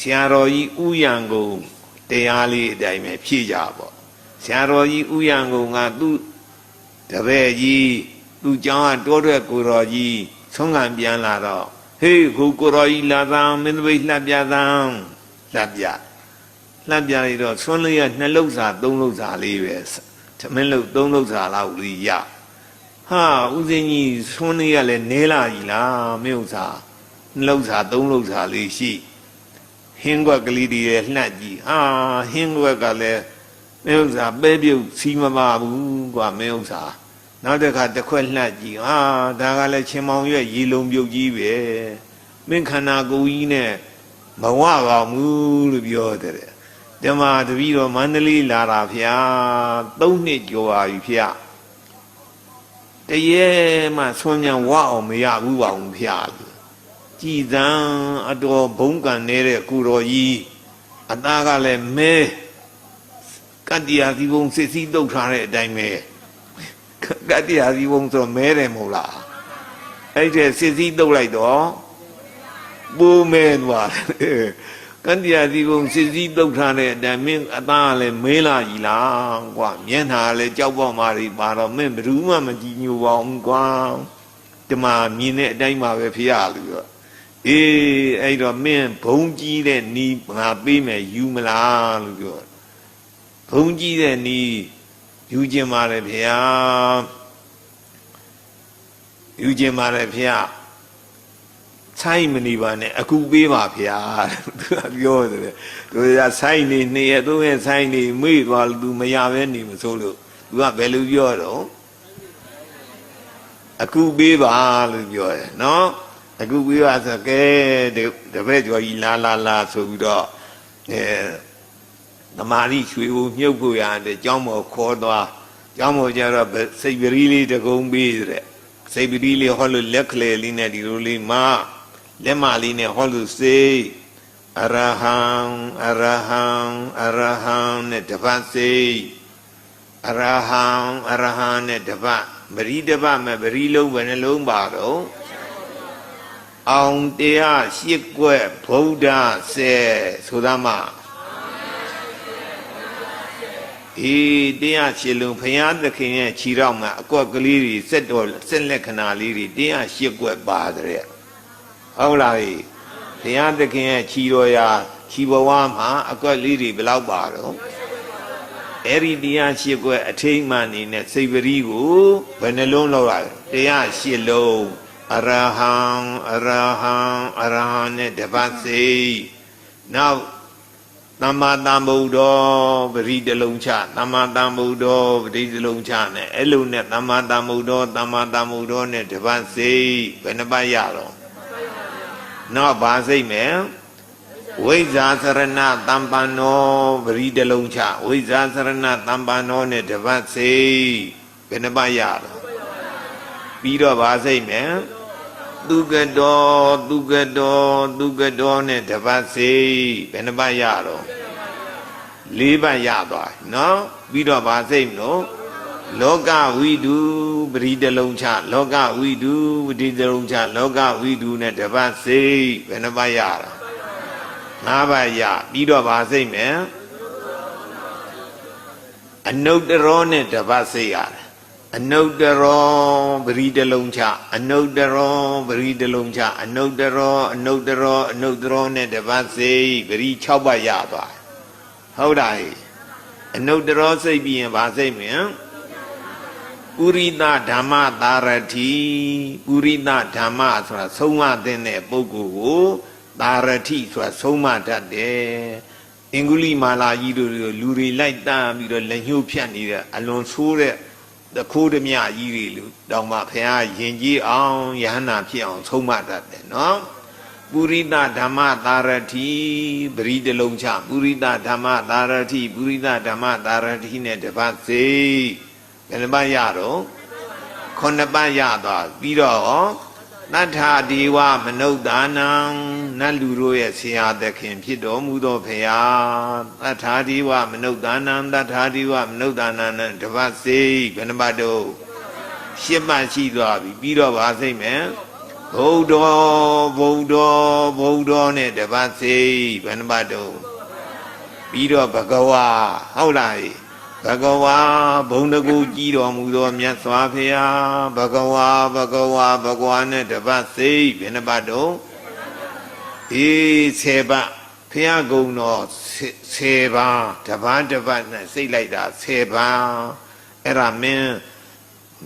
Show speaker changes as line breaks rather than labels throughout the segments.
ဆရာတော်ကြီးဥယျံကုန်တရားလေးအတိုင်းပဲဖြည့်ကြပေါ့ဆရာတော်ကြီးဥယျံကုန်ကသူ့တပည့်ကြီးသူ့ကျောင်းကတိုးထွက်ကိုတော်ကြီးဆုံးခံပြန်လာတော့ဟေးခုကိုတော်ကြီးလာသားမင်းသမီးလှပြသားလှပြလိုက်တော့ဆွမ်းလေးရ2လုံးစာ3လုံးစာလေးပဲသမင်းလုံး3လုံးစာလောက်လေးရဟာဦးစင်းကြီးဆွမ်းလေးရလည်းနဲလာကြီးလားမင်းဥစ္စာ2လုံးစာ3လုံးစာလေးရှိဟင်းကွက်ကလေးတွေလှက်ကြီးဟာဟင်းကွက်ကလည်းမင်းဥစ္စာပဲပြုတ်စီးမပါဘူးကွာမင်းဥစ္စာနောက်တစ်ခါတစ်ခွက်လှက်ကြီးဟာဒါကလည်းချင်းမောင်ရွက်ရေလုံးပြုတ်ကြီးပဲမင်းခန္ဓာကိုယ်ကြီးနဲ့မဝပါဘူးလို့ပြောတယ်ဓမ္မတပည့်တော်မန္တလေးလာတာဖျား3နှစ်ကျော်ပါပြီဖျားတရေမှဆွမ်းမြန်ဝအောင်မရဘူးပါဘူးဖျားကြည်သံအတော်ဘုံကန်နေတဲ့ကိုတော်ကြီးအသားကလည်းမဲကတ္တရာစီဘုံစစ်စည်းတုတ်ထားတဲ့အတိုင်းပဲကတ္တရာစီဘုံဆိုမဲတယ်မဟုတ်လားအဲ့ဒီစစ်စည်းတုတ်လိုက်တော့ပူမဲသွားတယ်ကတ္တရာစီဘုံစစ်စည်းတုတ်ထားတဲ့အတိုင်းမင်းအသားကလည်းမဲလာကြီးလားကွာမျက်နှာကလည်းကြောက်ပေါက်မာတွေပါတော့မင်းဘယ်သူမှမကြည်ညိုပါဘူးကွာဒီမှာမြင်တဲ့အတိုင်းပါပဲဖျားလို့ပြောအေးအဲ့တော့မင်းဘုံကြီးတဲ့နီးငါပေးမယ်ယူမလားလို့ပြောဘုံကြီးတဲ့နီးယူခြင်းပါတယ်ဗျာယူခြင်းပါတယ်ဗျာဆိုင်မနေပါနဲ့အခုပေးပါဗျာသူကပြောတယ်သူကဆိုင်နေ2ရက်3ရက်ဆိုင်နေမေ့သွားလို့သူမရပဲနေမစိုးလို့သူကဘယ်လိုပြောတော့အခုပေးပါလို့ပြောတယ်နော်အခုပြီးပါဆိုကဲတပည့်ကျော်ကြီးလာဆိုပြီးတော့သမာဓိရွှေကိုမြုပ်ဖို့ရတယ်ကျောင်းမော်ခေါ်သွားကျောင်းမော်ကျတော့စိတ်ပရီးလေးတကုံပေးတဲ့စိတ်ပရီးလေးဟောလို့လက်ကလေးလေးနဲ့ဒီလိုလေးမလက်မလေးနဲ့ဟောလို့စိတ်အရဟံနဲ့တပတ်စိတ်အရဟံနဲ့တပတ်ပရိတပတ်မဲ့ပရိလုံးဘယ်နှလုံးပါတော့အောင်တရားရှိကွက်ဗုဒ္ဓဆဲဆိုသမှာအေးတရားရှိလုံးဘုရားသခင်ရဲ့ခြေထောက်မှာအကွက်ကလေးတွေစက်လက္ခဏာလေးတွေတရားရှိကွက်ပါတဲ့ဟုတ်လားဘုရားသခင်ရဲ့ခြေတော်ရာခြေဘဝမှာအကွက်လေးတွေဘယ်လောက်ပါတော့အဲ့ဒီတရားရှိကွက်အထိတ်မှန်နေနဲ့စိတ်ပရိကိုဘယ်နှလုံးလောက်ရတရားရှိလုံးအရဟံနဲ့တပတ်စိတ်နောက်သမ္မာသမ္ဗုဒ္ဓောပရိတလုံးချသမ္မာသမ္ဗုဒ္ဓောပရိတလုံးချနဲ့အဲ့လိုနဲ့သမ္မာသမ္ဗုဒ္ဓောနဲ့တပတ်စိတ်ဘယ်နှပတ်ရတော့နောက်ဘာစိတ်မယ်ဝိဇ္ဇာစရဏသမ္ပန္နောပရိတလုံးချဝိဇ္ဇာစရဏသမ္ပန္နောနဲ့တပတ်စိတ်ဘယ်နှပတ်ရတော့ပြီးတော့ဘာစိတ်မယ်သူကတော်နဲ့တပတ်စိတ်ဘယ်နှပတ်ရတော့4ပတ်ရသွားနော်ပြီးတော့ဗာစိတ်မလို့လောကဝိတုပရိတလုံးချလောကဝိတုပရိတလုံးချလောကဝိတုနဲ့တပတ်စိတ်ဘယ်နှပတ်ရတာ5ပတ်ရပြီးတော့ဗာစိတ်မယ်အနုတ္တရောနဲ့တပတ်စိတ်ရတယ်အနုတ္တရောပရိတလုံးချအနုတ္တရောပရိတလုံးချအနုတ္တရောနဲ့တပတ်စိတ်ပရိ6ပတ်ရသွားဟုတ်လားအနုတ္တရောစိတ်ပြီးရင်ဗာစိတ်မြင်ပုရိသဓမ္မသာရတိပုရိသဓမ္မဆိုတာဆုံးမတဲ့ပုဂ္ဂိုလ်ကိုသာရတိဆိုတာဆုံးမတတ်တယ်အင်္ဂုလိမာလာကြီးတို့လူတွေလိုက်တန်းပြီးတော့လက်ညှိုးဖြတ်နေတဲ့အလွန်ဆိုးတဲ့တခိုးဓမြကြီးတွေလူတောင်မှဖះရင်ကြီးအောင်ယဟနာဖြစ်အောင်ဆုံးမတတ်တယ်နော်ပုရိသဓမ္မသာရတိပရိတလုံးချပုရိသဓမ္မသာရတိနဲ့တပတ်စိတ်ဘယ်နှပတ်ရတော့9ပတ်ရသွားပြီးတော့တထာဒေဝမနုဿာနံနတ်လူတို့ရဲ့ဆရာသခင်ဖြစ်တော်မူသောဖရာတထာဒေဝမနုဿာနံတပတ်စိတ်ဘယ်နှပတ်တော့10ပတ်ရှိသွားပြီပြီးတော့ဗာစိတ်မယ် ဗုဒ္ဓောဗုဒ္ဓောဗုဒ္ဓောနဲ့တပတ်စိတ်ဘယ်နှပတ်တော့ပြီးတော့ဘဂဝါဟုတ်လားဘဂဝါဘုံတကူကြည်တော်မူသောမြတ်စွာဘုရားဘဂဝါဘဂဝါဘဂဝါနဲ့တပတ်စိတ်ဘယ်နှပတ်တော့10ပတ်ဘုရားကုံတော်10ပါးတပတ်တပတ်နဲ့စိတ်လိုက်တာ10ပါးအဲ့ဒါမင်း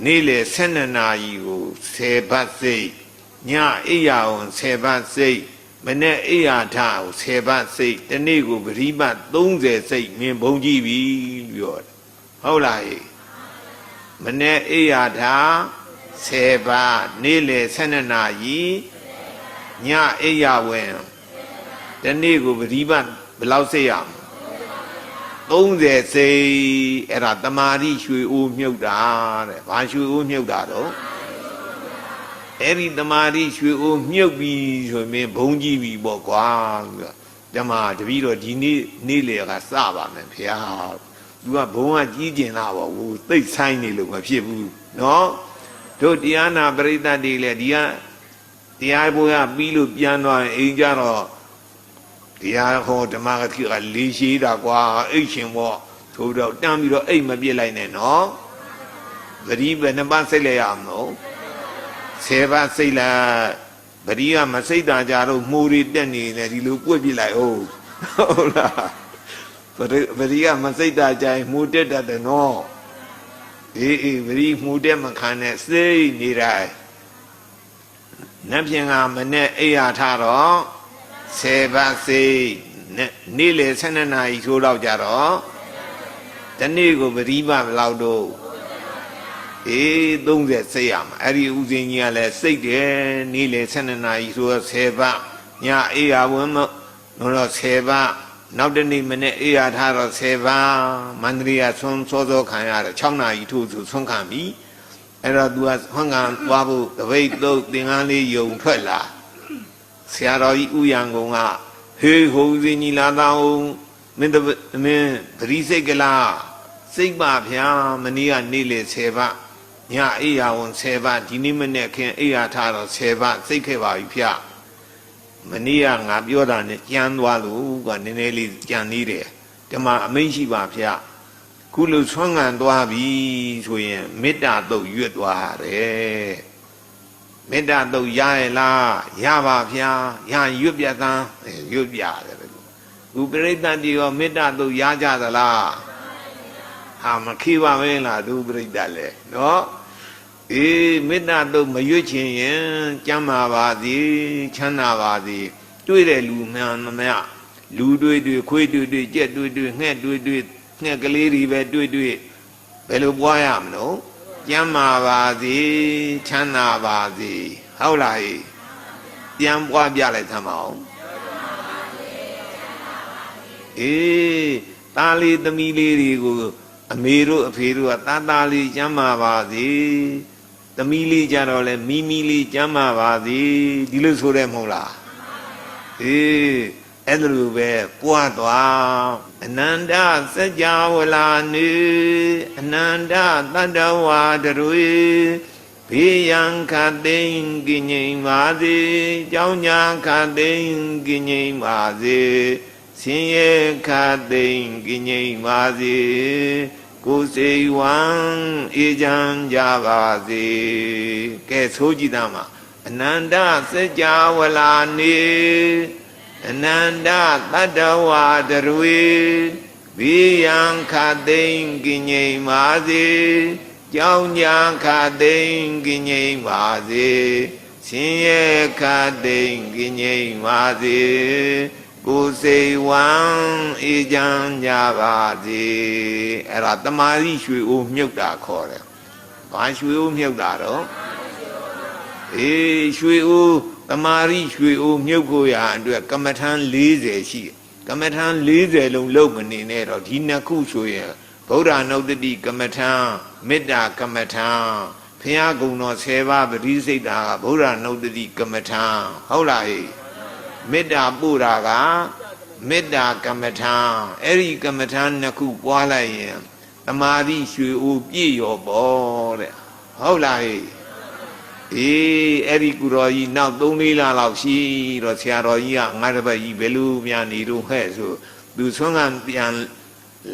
နေ့လေ12နာရီကို10ပတ်စိတ်ညအိယာဝန်10ပတ်စိတ်မနေ့အိယာထကို10ပတ်စိတ်တနေ့ကိုပရိပတ်30စိတ်မင်းဘုံကြည့်ပြီပြောတယ်ဟုတ်လားမနေ့အိယာထ10ပတ်နေ့လေ12နာရီညအိယာဝန်တနေ့ကိုပရိပတ်ဘယ်လောက်စိတ်ရမလဲ30စိတ်အဲ့ဒါတမာတိရွှေအိုးမြုပ်တာတဲ့ဘာရွှေအိုးမြုပ်တာတော့အဲ့ဒီတမာတိရွှေအိုးမြုပ်ပြီးဆိုရင်ဘုံကြည့်ပြီပေါ့ကွာဓမ္မတပည့်တော်ဒီနေ့လေကစပါမယ်ဖေဟာသူကဘုံကကြီးကျင်လာပေါ့ဘူးသိပ်ဆိုင်နေလို့မဖြစ်ဘူးနော်တို့တရားနာပရိသတ်တွေလည်းဒီကတရားဘုရားပြီးလို့ပြန်သွားရင်အိမ်ကြတော့တရားဟောဓမ္မကတိကလေးရှိတာကွာအိတ်ရှင်ပေါ့ထို့တော့တန်းပြီးတော့အိတ်မပြစ်လိုက်နဲ့နော်သတိပဲနှစ်ပါးစိတ်လိုက်ရအောင်နော်10ပါးစိတ်လိုက်ဗတိကမစိတ်တာကြတော့မှုတွေတက်နေတယ်ဒီလိုပွက်ပြစ်လိုက်ဟုတ်ဟုတ်လားဗတိကမစိတ်တာကြရင်မှုတက်တတ်တယ်နော်အေးဗတိမှုတက်မခံနဲ့စိတ်နေတိုင်းနတ်ပြင်ကမနဲ့အိယာထားတော့10ပတ်စိတ်နေ့လေ12နာရီထိုးတော့ကြတော့တနေ့ကိုပရိပတ်ဘယ်လောက်တော့30စိတ်ရမှာအဲ့ဒီဥစဉ်ကြီးကလည်းစိတ်တယ်နေ့လေ12နာရီဆိုတော့10ပတ်ညအေးရဝင်တော့10ပတ်နောက်တနေ့မနေ့အေးရထားတော့10ပတ်မန္တလေးကဆွန်းစောစောခံရတယ်6နာရီထိုးဆိုဆွန်းခံပြီအဲ့တော့ तू ကဟောင်းကန်သွားဖို့တပိတ်တော့သင်္ကန်းလေးယုံထွက်လာဆရာတော်ကြီးဥယျံကုံကဟေးဟိုဦးစင်းကြီးလာတော့မင်းသတိစိတ်ကလားစိတ်ပါဗျာမနေ့ကနေ့လေ10ပတ်ညအိယာဝန်10ပတ်ဒီနေ့မနေ့ခင်အိယာထားတော့10ပတ်စိတ်ခဲ့ပါပြီဗျာမနေ့ကငါပြောတာနဲ့ကြမ်းသွားလို့ကနည်းနည်းလေးကြံသေးတယ်ဓမ္မအမိန့်ရှိပါဗျာခုလိုဆွမ်းငံသွားပြီဆိုရင်မေတ္တာတုတ်ရွတ်သွားတယ်မေတ္တာတုတ်ရရဲ့လားရပါဗျာရရွတ်ပြသန်းရွတ်ပြတယ်ခုပရိသတ်တွေရောမေတ္တာတုတ်ရကြသလားဟာမခေပါမင်းလားသူပရိသတ်လဲနော်အေးမေတ္တာတုတ်မရွတ်ချင်ရင်ကျမ်းမာပါသည်ချမ်းသာပါသည်တွေ့တဲ့လူမှန်မမလူတွေ့ခွေးတွေ့ကြက်တွေ့ငှက်တွေ့ငှက်ကလေးတွေပဲတွေ့ဘယ်လိုပွားရမလို့ကျမ်းမာပါသည်ချမ်းသာပါသည်ဟုတ်လားဟိပြန်ပွားပြလိုက်သမ်းပါအောင်အေးသားလေးသမီးလေးတွေကိုအမေတို့အဖေတို့ကသားလေးကျမ်းမာပါသည်သမီးလေးကြတော့လဲမိမိလေးကျမ်းမာပါသည်ဒီလိုဆိုရဲမဟုတ်လားအေးအဲ့လိုပဲပွားသွားအနန္တစัจ java လာနေအနန္တတတ္တဝါတွေဘေးရန်ခတ်သိမ်းကင်းငြိမ်ပါစေကြောင်းညာခတ်သိမ်းကင်းငြိမ်ပါစေဆင်းရဲခတ်သိမ်းကင်းငြိမ်ပါစေကိုယ်စိတ်ဝမ်းအေးချမ်းကြပါစေကဲဆိုကြည့်သားမှာအနန္တစัจ java လာနေအနန္တတတ္တဝါတွေဘိယံခသိင်ကင်းငြိမ်ပါစေကြောင်းညာခသိင်ကင်းငြိမ်ပါစေဆင်းရဲခသိင်ကင်းငြိမ်ပါစေကိုယ်စိတ်ဝမ်းအေးချမ်းကြပါစေအဲ့ဒါတမာတိရွှေအိုးမြုပ်တာခေါ်တယ်ဘာရွှေအိုးမြုပ်တာတော့အေးရွှေအိုးတမာရိရွှေအိုးမြုပ်ကိုရအတွက်ကမ္မထမ်း40ရှိကမ္မထမ်း40လုံးလုံးမနေနဲ့တော့ဒီနှစ်ခုဆိုရင်ဗုဒ္ဓနုတ္တိကမ္မထမ်းမေတ္တာကမ္မထမ်းဘုရားကုံတော်10ပါးပရိစိတ်တာကဗုဒ္ဓနုတ္တိကမ္မထမ်းဟုတ်လားဟိမေတ္တာပို့တာကမေတ္တာကမ္မထမ်းအဲ့ဒီကမ္မထမ်းနှစ်ခုပွားလိုက်ရင်တမာရိရွှေအိုးပြည့်ရောပေါ့တဲ့ဟုတ်လားဟိ အဲ့ဒီကုတော်ကြီးနောက်3-4လလောက်ရှိတော့ဆရာတော်ကြီးကငါတစ်ပတ်ကြီးဘယ်လိုများနေတော့ဟဲ့ဆိုသူဆွမ်းကပြန်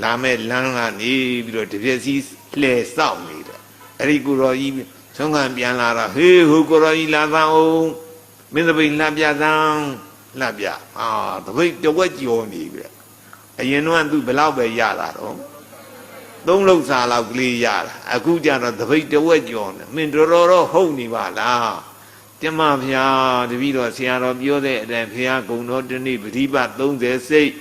လာမဲ့လမ်းကနေပြီးတော့တပြည့်စီလှဲစောင့်နေတယ်အဲ့ဒီကုတော်ကြီးဆွမ်းကပြန်လာတော့ဟေးဟိုကုတော်ကြီးလာသန်းအောင်မင်းတပိတ်လှပြသန်းလှပြတပိတ်တဝက်ကျော်နေပြီအရင်တော့သူဘယ်လောက်ပဲရတာတော့3လောက်စာလောက်ကလေးရတာအခုကျတော့တပိတ်တဝက်ကျော်နေမင်းတော်တော်ဟုတ်နေပါလားကျမဖျားတပည့်တော်ဆရာတော်ပြောတဲ့အတိုင်းဖျားကုံတော်တနေ့ပฏิပတ်30စိတ်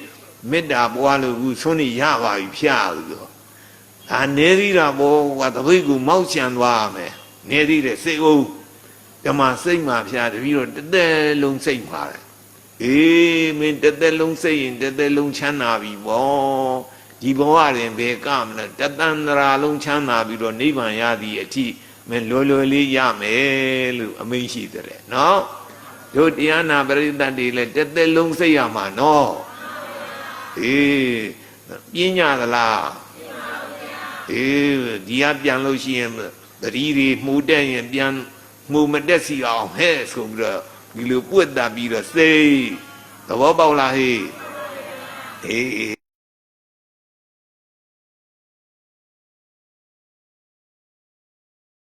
မေတ္တာပွားလို့ခုဆွနေရပါပြီဖျားလို့ဒါနေသီးတာဘောကတပိတ်ကိုမောက်ချန်သွားမယ်နေသီးတဲ့စိတ်ဦးဓမ္မစိတ်မှာဖျားတပည့်တော်တစ်သက်လုံးစိတ်ပါတယ်မင်းတစ်သက်လုံးစိတ်ရင်တစ်သက်လုံးချမ်းသာပြီဘောဒီဘဝရင်ဘယ်ကမလဲတသန္တရာလုံးချမ်းသာပြီးတော့နိဗ္ဗာန်ရသည်အထိမင်းလွယ်လွယ်လေးရမယ်လို့အမိန့်ရှိတယ်နော်တို့တရားနာပရိသတ်တွေလည်းတစ်သက်လုံးစိတ်ရမှာနော်ပြင်းညသလားဒီကပြန်လို့ရှိရင်တတိတွေမှုတက်ရင်ပြန်မှုမတက်စီအောင်ဟဲ့ဆိုပြီးတော့ဒီလိုပွက်တာပြီးတော့စိတ်သဘောပေါက်လားဟေး